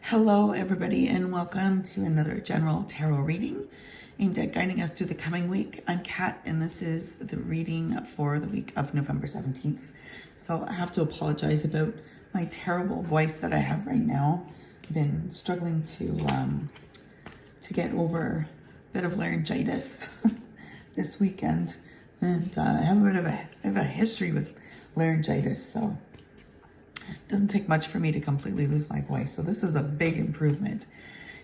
Hello, everybody, and welcome to another general tarot reading aimed at guiding us through the coming week. I'm Kat, and this is the reading for the week of November 17th. So I have to apologize about my terrible voice that I have right now. I've been struggling to get over a bit of laryngitis this weekend, and I have a bit of a history with laryngitis, so it doesn't take much for me to completely lose my voice. So this is a big improvement.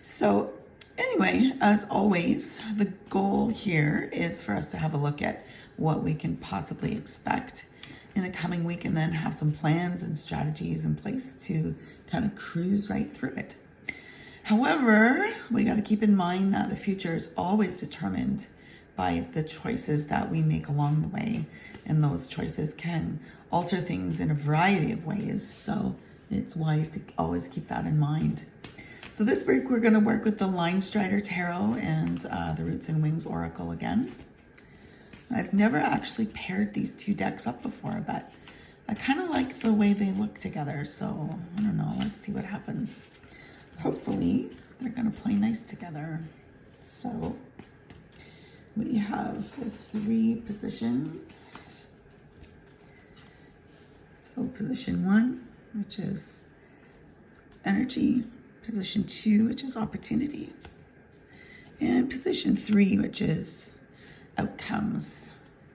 So anyway, as always, the goal here is for us to have a look at what we can possibly expect in the coming week and then have some plans and strategies in place to kind of cruise right through it. However, we got to keep in mind that the future is always determined by the choices that we make along the way, and those choices can alter things in a variety of ways, so it's wise to always keep that in mind. So this week we're going to work with the Linestrider Tarot and the Roots and Wings Oracle again. I've never actually paired these two decks up before, but I kind of like the way they look together, so I don't know, let's see what happens. Hopefully they're going to play nice together. So we have 3 positions. So position 1, which is energy. Position 2, which is opportunity. And position 3, which is outcomes.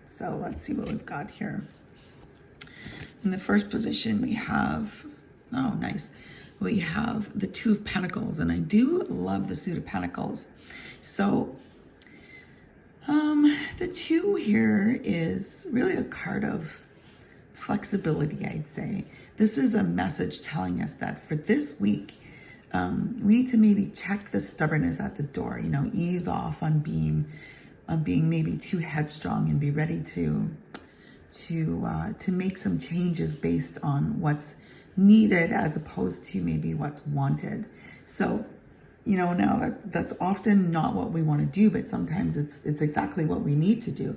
So let's see what we've got here. In the first position, we have, oh, nice. We have the 2 of Pentacles, and I do love the suit of Pentacles. So the 2 here is really a card of flexibility, I'd say. This is a message telling us that for this week, we need to maybe check the stubbornness at the door, ease off on being maybe too headstrong and be ready to make some changes based on what's needed as opposed to maybe what's wanted. So, now that's often not what we want to do, but sometimes it's exactly what we need to do,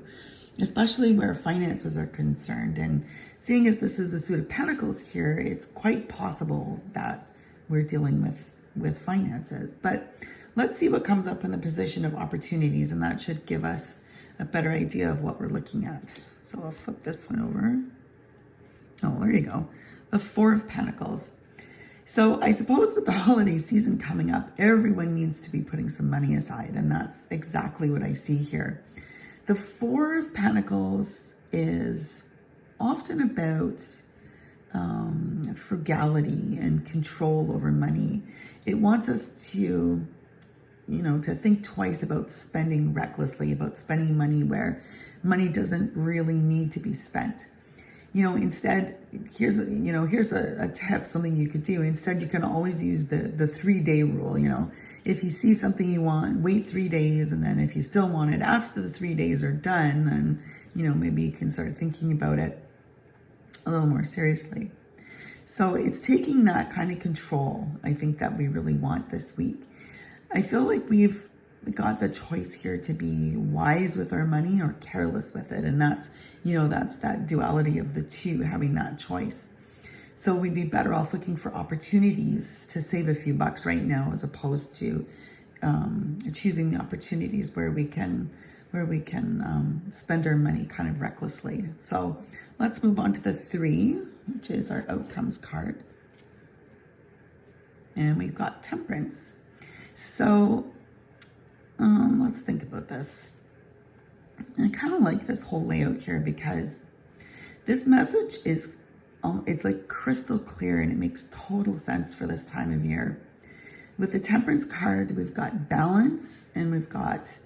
especially where finances are concerned. And seeing as this is the suit of Pentacles here, it's quite possible that we're dealing with finances. But let's see what comes up in the position of opportunities, and that should give us a better idea of what we're looking at. So I'll flip this one over. Oh, there you go. The 4 of Pentacles. So I suppose with the holiday season coming up, everyone needs to be putting some money aside, and that's exactly what I see here. The 4 of Pentacles is often about frugality and control over money. It wants us to, to think twice about spending recklessly, about spending money where money doesn't really need to be spent. Instead, here's a tip, something you could do. Instead, you can always use the 3-day rule. If you see something you want, wait 3 days. And then if you still want it after the 3 days are done, then, maybe you can start thinking about it a little more seriously. So it's taking that kind of control, I think, that we really want this week. I feel like we've got the choice here to be wise with our money or careless with it. And that's, that's that duality of the 2, having that choice. So we'd be better off looking for opportunities to save a few bucks right now, as opposed to choosing the opportunities where we can spend our money kind of recklessly. So let's move on to the 3, which is our outcomes card. And we've got Temperance. So let's think about this. I kind of like this whole layout here because this message is, it's like crystal clear, and it makes total sense for this time of year. With the Temperance card, we've got balance and we've got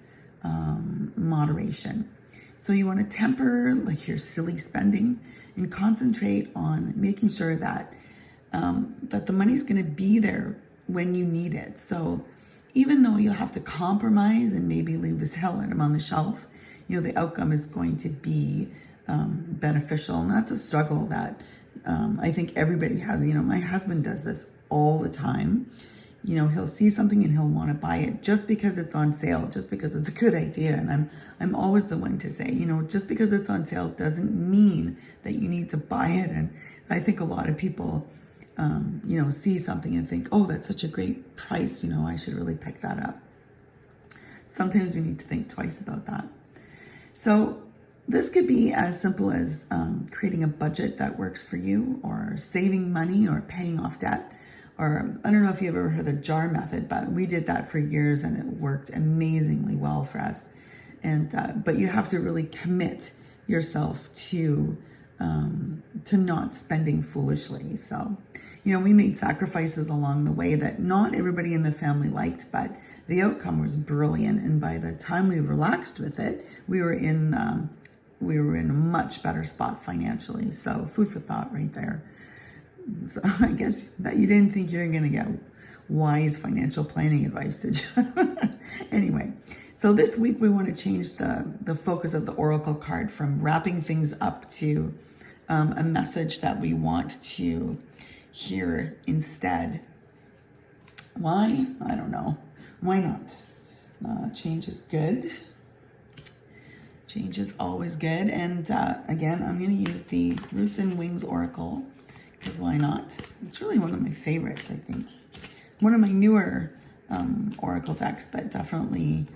moderation. So you want to temper like your silly spending and concentrate on making sure that that the money's going to be there when you need it. So even though you'll have to compromise and maybe leave this hell item on the shelf, the outcome is going to be beneficial. And that's a struggle that I think everybody has. My husband does this all the time. He'll see something and he'll want to buy it just because it's on sale, just because it's a good idea. And I'm always the one to say, just because it's on sale doesn't mean that you need to buy it. And I think a lot of people see something and think, oh, that's such a great price, I should really pick that up. Sometimes we need to think twice about that. So this could be as simple as creating a budget that works for you, or saving money, or paying off debt. Or I don't know if you've ever heard of the JAR method, but we did that for years and it worked amazingly well for us. And but you have to really commit yourself to not spending foolishly. So, we made sacrifices along the way that not everybody in the family liked, but the outcome was brilliant. And by the time we relaxed with it, we were in a much better spot financially. So food for thought right there. So I guess that you didn't think you're going to get wise financial planning advice, did you? Anyway, so this week we want to change the focus of the Oracle card from wrapping things up to a message that we want to hear instead. Why? I don't know. Why not? Change is good. Change is always good. And again, I'm going to use the Roots and Wings Oracle, because why not? It's really one of my favorites, I think. One of my newer Oracle decks, but definitely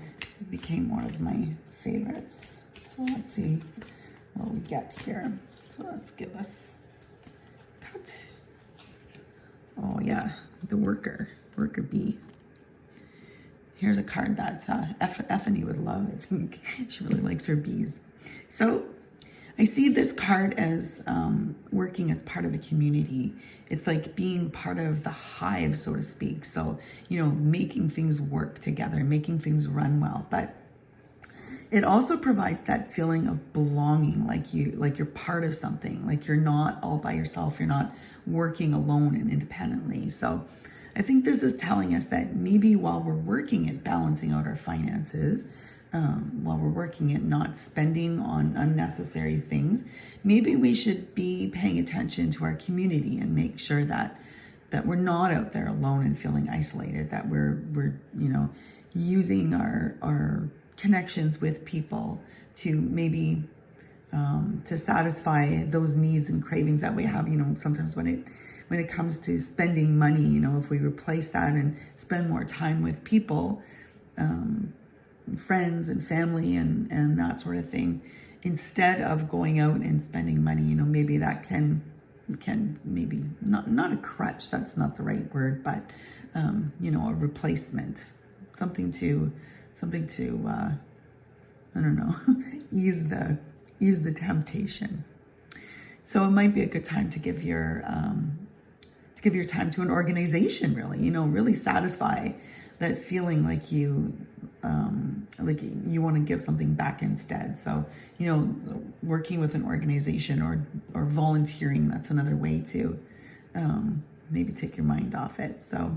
became one of my favorites. So let's see what we get here. So let's give us cut. Oh yeah, the worker bee. Here's a card that Effany would love. I think she really likes her bees. So I see this card as working as part of a community. It's like being part of the hive, so to speak. So, making things work together, making things run well. But it also provides that feeling of belonging, like you're part of something, like you're not all by yourself. You're not working alone and independently. So I think this is telling us that maybe while we're working at balancing out our finances, while we're working at not spending on unnecessary things, maybe we should be paying attention to our community and make sure that we're not out there alone and feeling isolated, that we're using our connections with people to maybe to satisfy those needs and cravings that we have. Sometimes when it comes to spending money, if we replace that and spend more time with people, friends and family and that sort of thing, instead of going out and spending money, maybe that can maybe not a crutch, that's not the right word, but a replacement, something to I don't know, ease the temptation. So it might be a good time to give your time to an organization, really satisfy that feeling like you want to give something back instead. So, working with an organization or volunteering, that's another way to maybe take your mind off it. So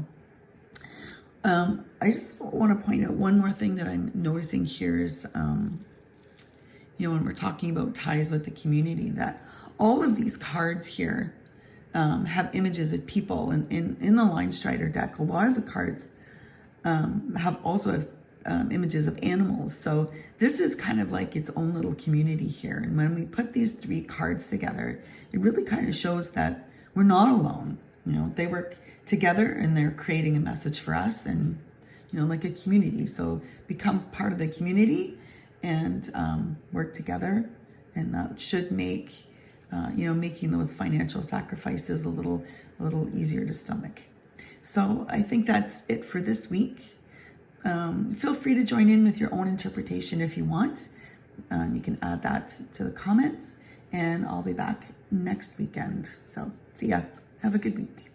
I just want to point out one more thing that I'm noticing here is, when we're talking about ties with the community, that all of these cards here have images of people. And in the Linestrider deck, a lot of the cards have images of animals. So this is kind of like its own little community here. And when we put these three cards together, it really kind of shows that we're not alone. They work together and they're creating a message for us, and like a community. So become part of the community and work together, and that should make making those financial sacrifices a little easier to stomach. So I think that's it for this week. Feel free to join in with your own interpretation if you want. You can add that to the comments, and I'll be back next weekend. So see ya. Have a good week.